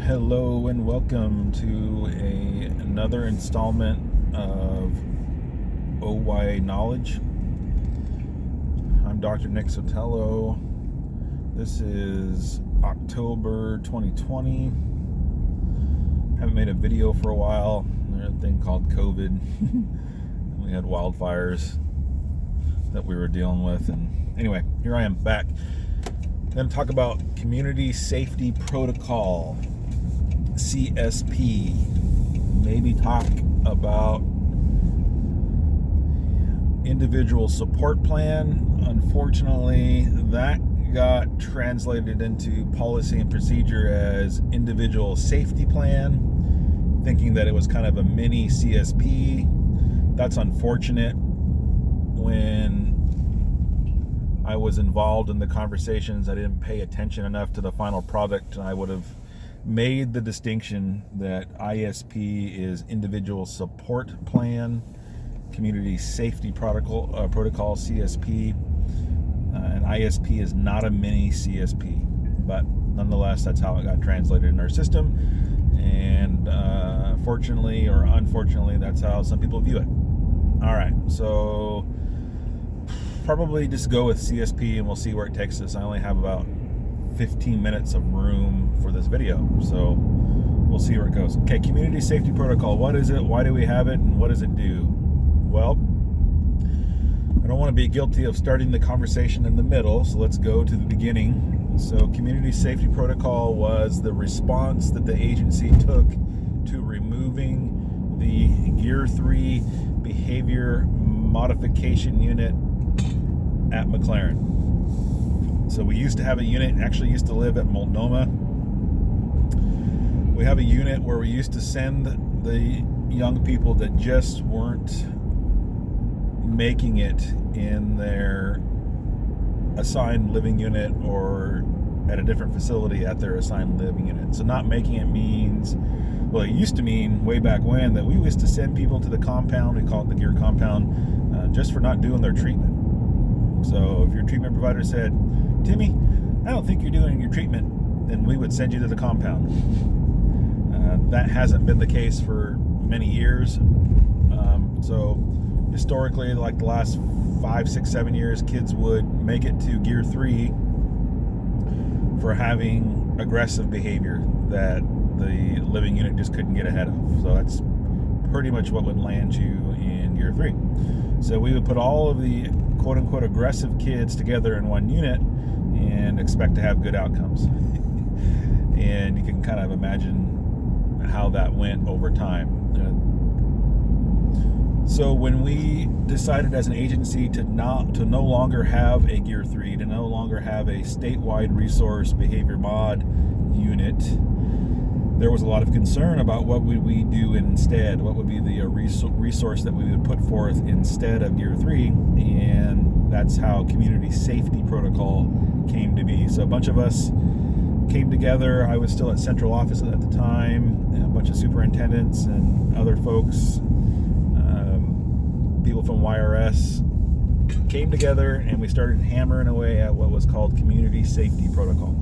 Hello and welcome to another installment of OY Knowledge. I'm Dr. Nick Sotelo. This is October 2020. Haven't made a video for a while. There's a thing called COVID. We had wildfires that we were dealing with. And anyway, here I am back. I'm going to talk about Community Safety Protocol. CSP. Maybe talk about individual support plan. Unfortunately, that got translated into policy and procedure as individual safety plan, thinking that it was kind of a mini CSP. That's unfortunate. When I was involved in the conversations, I didn't pay attention enough to the final product, and I would have made the distinction that ISP is individual support plan, community safety protocol CSP, and ISP is not a mini CSP, but nonetheless that's how it got translated in our system, and fortunately or unfortunately that's how some people view it. All right, so probably just go with CSP and we'll see where it takes us. I only have about 15 minutes of room for this video, so we'll see where it goes. Okay, community safety protocol. What is it? Why do we have it? And what does it do? Well, I don't want to be guilty of starting the conversation in the middle, so let's go to the beginning. So community safety protocol was the response that the agency took to removing the Gear 3 behavior modification unit at McLaren. So we used to have a unit, actually used to live at Multnomah. We have a unit where we used to send the young people that just weren't making it in their assigned living unit or at a different facility at their assigned living unit. So not making it means, well, it used to mean way back when that we used to send people to the compound, we call it the Gear compound, just for not doing their treatment. So if your treatment provider said, Timmy, I don't think you're doing your treatment, then we would send you to the compound. That hasn't been the case for many years. So historically, like the last 5, 6, 7 years, kids would make it to Gear 3 for having aggressive behavior that the living unit just couldn't get ahead of. So that's pretty much what would land you in Gear 3. So we would put all of the quote-unquote aggressive kids together in one unit and expect to have good outcomes. And you can kind of imagine how that went over time. So when we decided as an agency to no longer have a Gear 3, to no longer have a statewide resource behavior mod unit, there was a lot of concern about what would we do instead, what would be the resource that we would put forth instead of Gear 3, and that's how community safety protocol came to be. So a bunch of us came together. I was still at central office at the time, and a bunch of superintendents and other folks, people from YRS, came together and we started hammering away at what was called community safety protocol.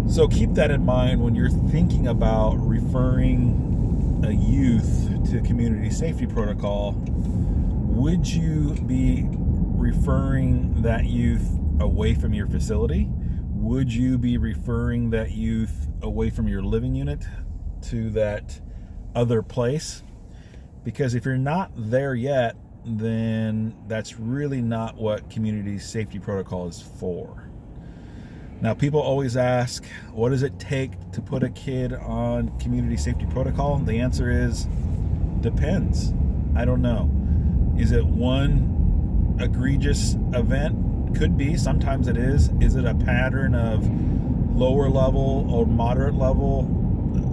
So keep that in mind when you're thinking about referring a youth to community safety protocol. Would you be referring that youth away from your facility? Would you be referring that youth away from your living unit to that other place? Because if you're not there yet, then that's really not what community safety protocol is for. Now, people always ask, what does it take to put a kid on community safety protocol? The answer is, depends. I don't know. Is it one egregious event? Could be. Sometimes it is. Is it a pattern of lower level or moderate level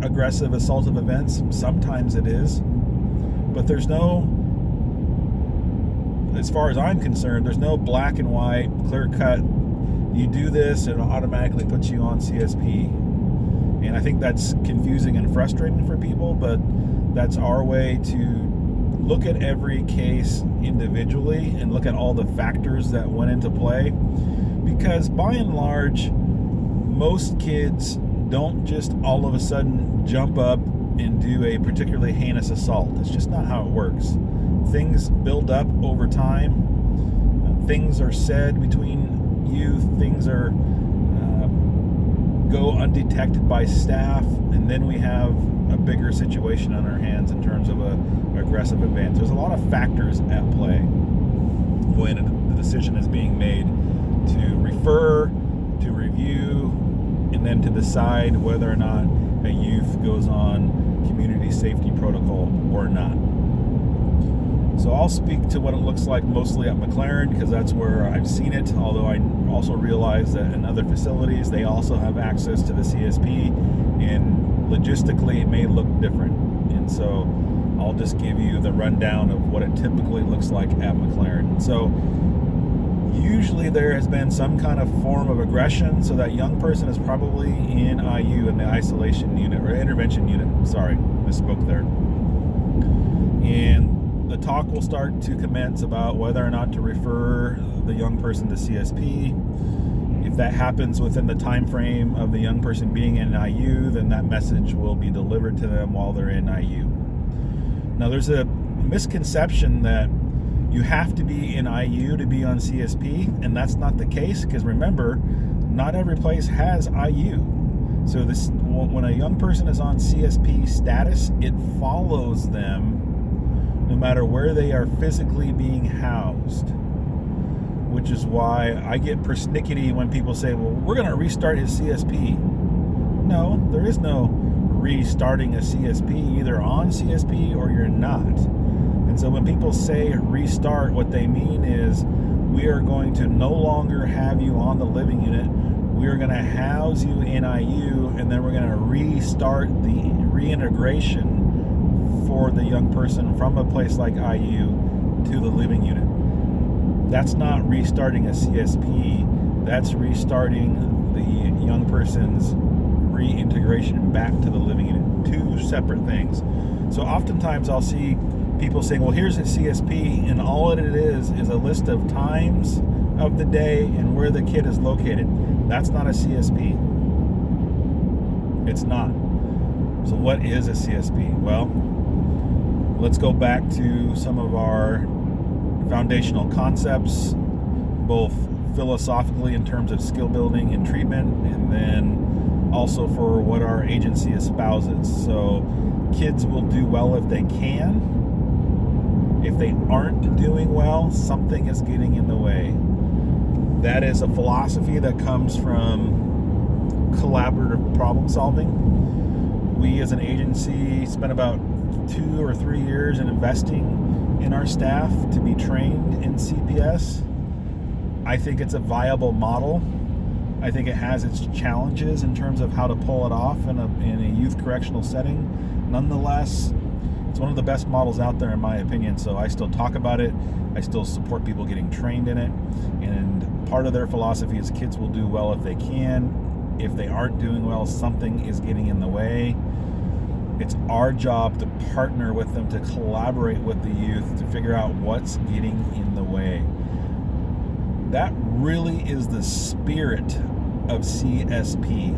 aggressive assaultive events? Sometimes it is. But there's no, as far as I'm concerned, there's no black and white, clear cut, you do this and it automatically puts you on CSP. And I think that's confusing and frustrating for people, but that's our way to look at every case individually and look at all the factors that went into play. Because by and large, most kids don't just all of a sudden jump up and do a particularly heinous assault. It's just not how it works. Things build up over time. Things are said between youth. Things are go undetected by staff, and then we have a bigger situation on our hands in terms of a aggressive advance. There's a lot of factors at play when the decision is being made to refer, to review, and then to decide whether or not a youth goes on community safety protocol or not. So I'll speak to what it looks like mostly at McLaren because that's where I've seen it, although I also realize that in other facilities they also have access to the CSP, and logistically it may look different. And so I'll just give you the rundown of what it typically looks like at McLaren. So usually there has been some kind of form of aggression, so that young person is probably in IU, in the isolation unit or intervention unit. Sorry, misspoke there. And the talk will start to commence about whether or not to refer the young person to CSP. If that happens within the time frame of the young person being in IU, then that message will be delivered to them while they're in IU. Now, there's a misconception that you have to be in IU to be on CSP, and that's not the case, because remember, not every place has IU. So when a young person is on CSP status, it follows them no matter where they are physically being housed, which is why I get persnickety when people say, well, we're going to restart his CSP. No, there is no restarting a CSP. Either on CSP or you're not. And so when people say restart, what they mean is we are going to no longer have you on the living unit. We are going to house you in IU, and then we're going to restart the reintegration for the young person from a place like IU to the living unit. That's not restarting a CSP. That's restarting the young person's reintegration back to the living unit. Two separate things. So oftentimes I'll see people saying, well, here's a CSP, and all it is a list of times of the day and where the kid is located. That's not a CSP. It's not. So what is a CSP? Well, let's go back to some of our foundational concepts, both philosophically in terms of skill building and treatment, and then also for what our agency espouses. So kids will do well if they can. If they aren't doing well, something is getting in the way. That is a philosophy that comes from collaborative problem solving. We as an agency spent about 2 or 3 years in investing in our staff to be trained in CPS. I think it's a viable model. I think it has its challenges in terms of how to pull it off in a youth correctional setting. Nonetheless, it's one of the best models out there in my opinion, so I still talk about it. I still support people getting trained in it. And part of their philosophy is kids will do well if they can. If they aren't doing well, something is getting in the way. It's our job to partner with them, to collaborate with the youth, to figure out what's getting in the way. That really is the spirit of CSP.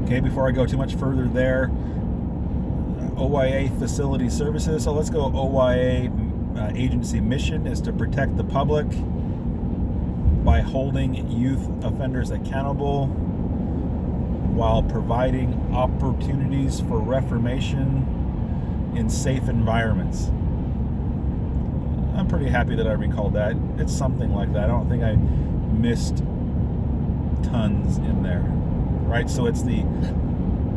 Okay, before I go too much further there, OYA facility services. So let's go OYA agency mission is to protect the public by holding youth offenders accountable while providing opportunities for reformation in safe environments. I'm pretty happy that I recalled that. It's something like that. I don't think I missed tons in there, right? So it's the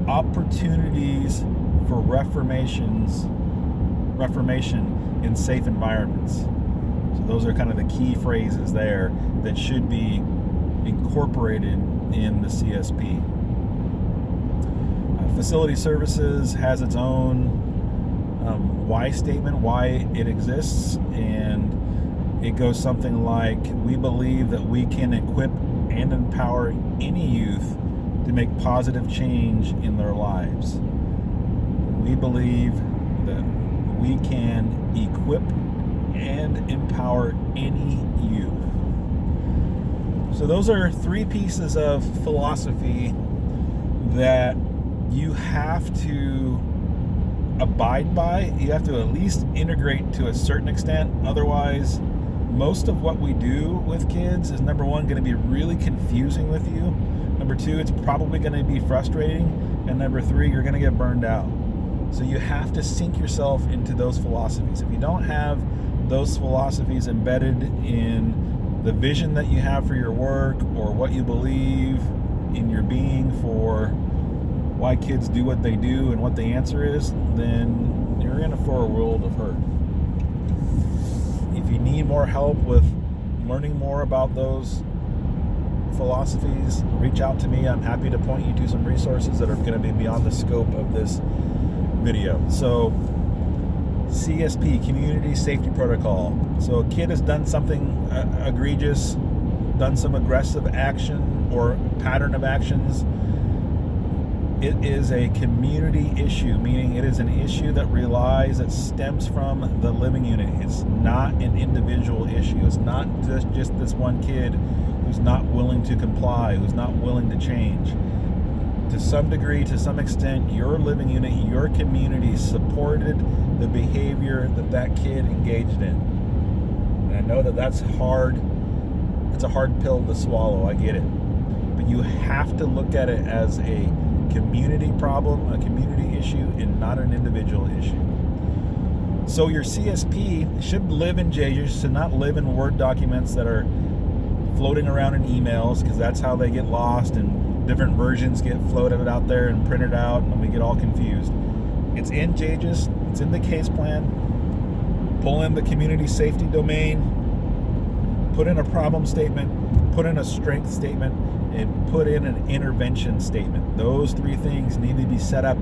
opportunities for reformation in safe environments. So those are kind of the key phrases there that should be incorporated in the CSP. Facility services has its own why statement, why it exists, and it goes something like, we believe that we can equip and empower any youth to make positive change in their lives. We believe that we can equip and empower any youth. So those are 3 pieces of philosophy that you have to abide by. You have to at least integrate to a certain extent. Otherwise, most of what we do with kids is, number 1, going to be really confusing with you. Number 2, it's probably going to be frustrating. And number 3, you're going to get burned out. So you have to sink yourself into those philosophies. If you don't have those philosophies embedded in the vision that you have for your work, or what you believe in your being for why kids do what they do and what the answer is, then you're in for a world of hurt. If you need more help with learning more about those philosophies, reach out to me. I'm happy to point you to some resources that are going to be beyond the scope of this video. So CSP, Community Safety Protocol. So a kid has done something egregious, done some aggressive action or pattern of actions. It is a community issue, meaning it is an issue that stems from the living unit. It's not an individual issue. It's not just this one kid who's not willing to comply, who's not willing to change. To some degree, to some extent, your living unit, your community supported the behavior that kid engaged in. And I know that's hard. It's a hard pill to swallow. I get it. But you have to look at it as a community problem, a community issue, and not an individual issue. So your CSP should live in JGIS, should not live in Word documents that are floating around in emails, because that's how they get lost and different versions get floated out there and printed out, and we get all confused. It's in JGIS, it's in the case plan. Pull in the community safety domain, put in a problem statement, put in a strength statement, and put in an intervention statement. Those 3 things need to be set up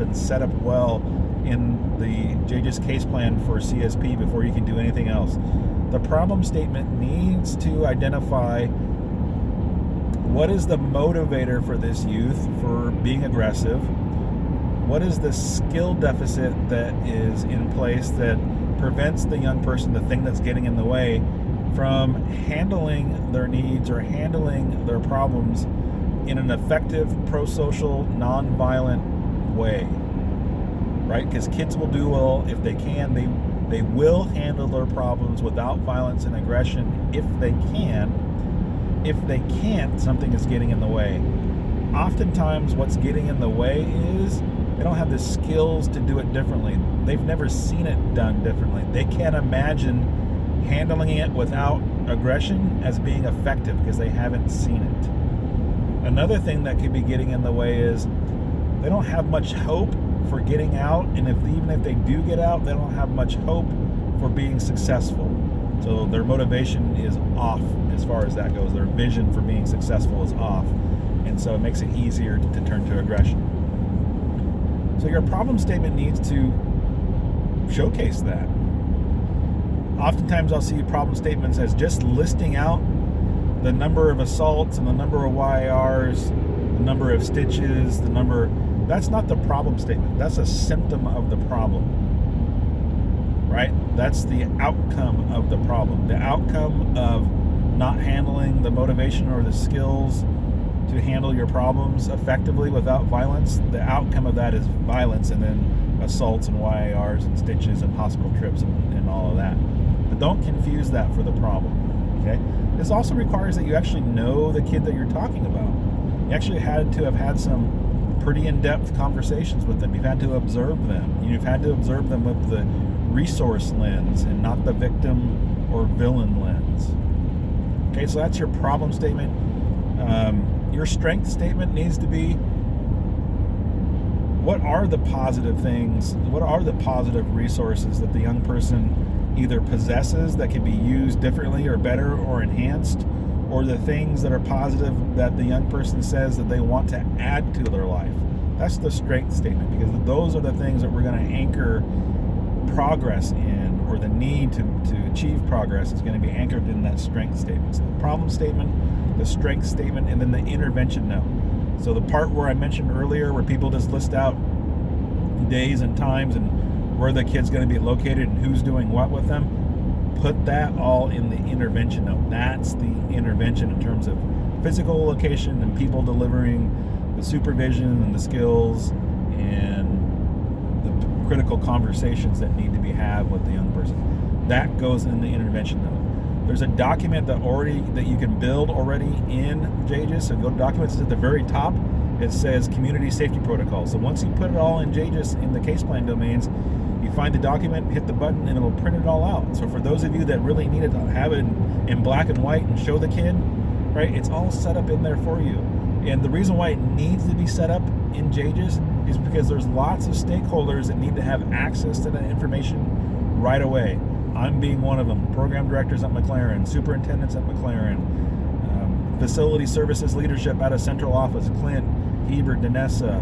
well in the JGIS case plan for CSP before you can do anything else. The problem statement needs to identify what is the motivator for this youth for being aggressive. What is the skill deficit that is in place that prevents the young person, the thing that's getting in the way, from handling their needs or handling their problems in an effective, pro-social, non-violent way, right? Because kids will do well if they can. They will handle their problems without violence and aggression if they can. If they can't, something is getting in the way. Oftentimes, what's getting in the way is they don't have the skills to do it differently. They've never seen it done differently. They can't imagine handling it without aggression as being effective because they haven't seen it. Another thing that could be getting in the way is they don't have much hope for getting out, and even if they do get out, they don't have much hope for being successful. So their motivation is off as far as that goes. Their vision for being successful is off, and so it makes it easier to turn to aggression. So your problem statement needs to showcase that. Oftentimes I'll see problem statements as just listing out the number of assaults and the number of YARs, the number of stitches, that's not the problem statement. That's a symptom of the problem, right? That's the outcome of the problem. The outcome of not handling the motivation or the skills to handle your problems effectively without violence, the outcome of that is violence, and then assaults and YARs and stitches and hospital trips and all of that. But don't confuse that for the problem, okay? This also requires that you actually know the kid that you're talking about. You actually had to have had some pretty in-depth conversations with them. You've had to observe them. You've had to observe them with the resource lens and not the victim or villain lens. Okay, so that's your problem statement. Your strength statement needs to be, what are the positive things, what are the positive resources that the young person either possesses that can be used differently or better or enhanced, or the things that are positive that the young person says that they want to add to their life. That's the strength statement, because those are the things that we're going to anchor progress in, or the need to achieve progress is going to be anchored in that strength statement. So the problem statement, the strength statement, and then the intervention note. So the part where I mentioned earlier where people just list out days and times and where the kid's going to be located and who's doing what with them, put that all in the intervention note. That's the intervention in terms of physical location and people delivering the supervision and the skills and the critical conversations that need to be had with the young person. That goes in the intervention though. There's a document that you can build already in JGIS. So go to documents at the very top. It says community safety protocol. So once you put it all in JGIS in the case plan domains, you find the document, hit the button, and it'll print it all out. So for those of you that really need to have it in black and white and show the kid, right, it's all set up in there for you. And the reason why it needs to be set up in JGIS is because there's lots of stakeholders that need to have access to that information right away. I'm being one of them. Program directors at McLaren, superintendents at McLaren, facility services leadership out of central office, Clint, Hebert, Danessa.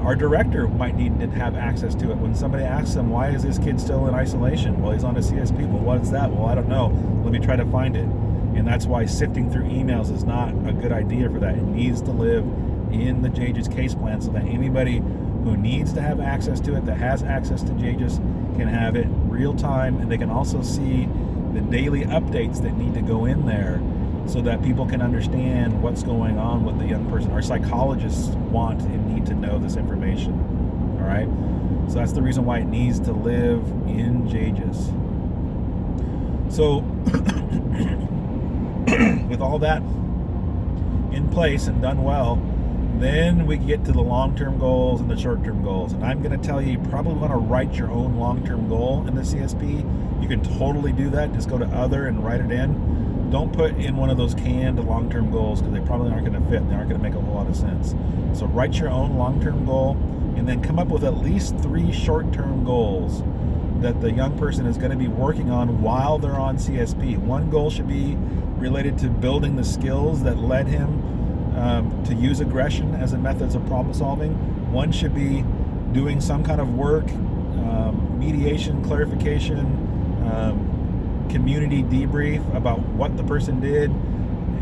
Our director might need to have access to it. When somebody asks him, why is this kid still in isolation? Well, he's on a CSP. Well, what is that? Well, I don't know. Let me try to find it. And that's why sifting through emails is not a good idea for that. It needs to live in the JGIS case plan so that anybody who needs to have access to it, that has access to JGIS, can have it real time, and they can also see the daily updates that need to go in there so that people can understand what's going on with the young person. Our psychologists want and need to know this information, all right? So that's the reason why it needs to live in JGIS. So with all that in place and done well, then we get to the long-term goals and the short-term goals. And I'm going to tell you probably want to write your own long-term goal in the CSP. You can totally do that. Just go to other and write it in. Don't put in one of those canned long-term goals because they probably aren't going to fit and they aren't going to make a whole lot of sense. So write your own long-term goal and then come up with at least 3 short-term goals that the young person is going to be working on while they're on CSP. One goal should be related to building the skills that led him to use aggression as a method of problem solving. One should be doing some kind of work, mediation, clarification, community debrief about what the person did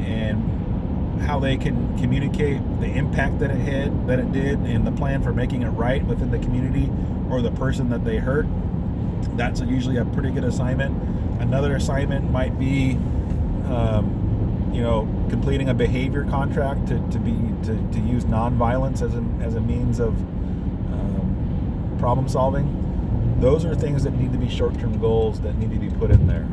and how they can communicate the impact that it did and the plan for making it right within the community or the person that they hurt. That's usually a pretty good assignment. Another assignment might be completing a behavior contract to use nonviolence as a means of problem solving. Those are things that need to be short-term goals that need to be put in there.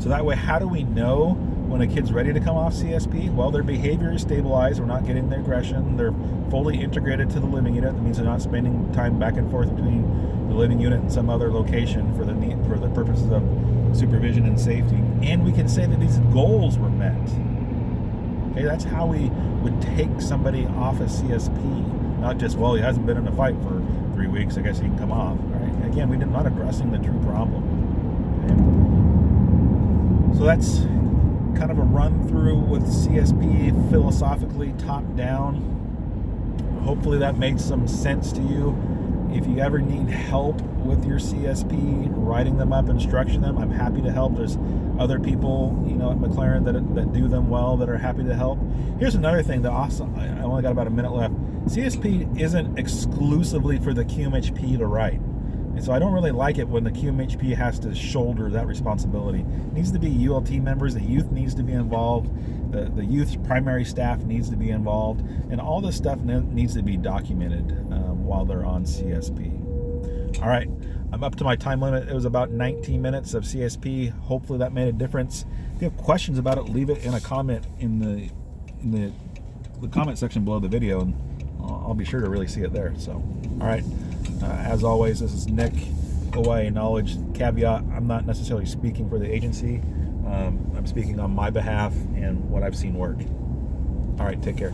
So that way, how do we know when a kid's ready to come off CSP? Well, their behavior is stabilized. We're not getting the aggression. They're fully integrated to the living unit. That means they're not spending time back and forth between the living unit and some other location for the purposes of supervision and safety. And we can say that these goals were met. Okay, that's how we would take somebody off a CSP. Not just, well, he hasn't been in a fight for 3 weeks, I guess he can come off. Right? Again, we're not addressing the true problem. Okay? So that's kind of a run through with CSP philosophically top down. Hopefully that made some sense to you. If you ever need help with your CSP, writing them up and structuring them, I'm happy to help. There's other people, at McLaren that do them well that are happy to help. Here's another thing that also, I only got about a minute left. CSP isn't exclusively for the QMHP to write. And so I don't really like it when the QMHP has to shoulder that responsibility. It needs to be ULT members, the youth needs to be involved, the youth primary staff needs to be involved, and all this stuff needs to be documented while they're on CSP. All right, I'm up to my time limit. It was about 19 minutes of CSP. Hopefully that made a difference. If you have questions about it, leave it in a comment in the comment section below the video, and I'll be sure to really see it there. So, all right. As always, this is Nick, OIA Knowledge. Caveat, I'm not necessarily speaking for the agency. I'm speaking on my behalf and what I've seen work. All right, take care.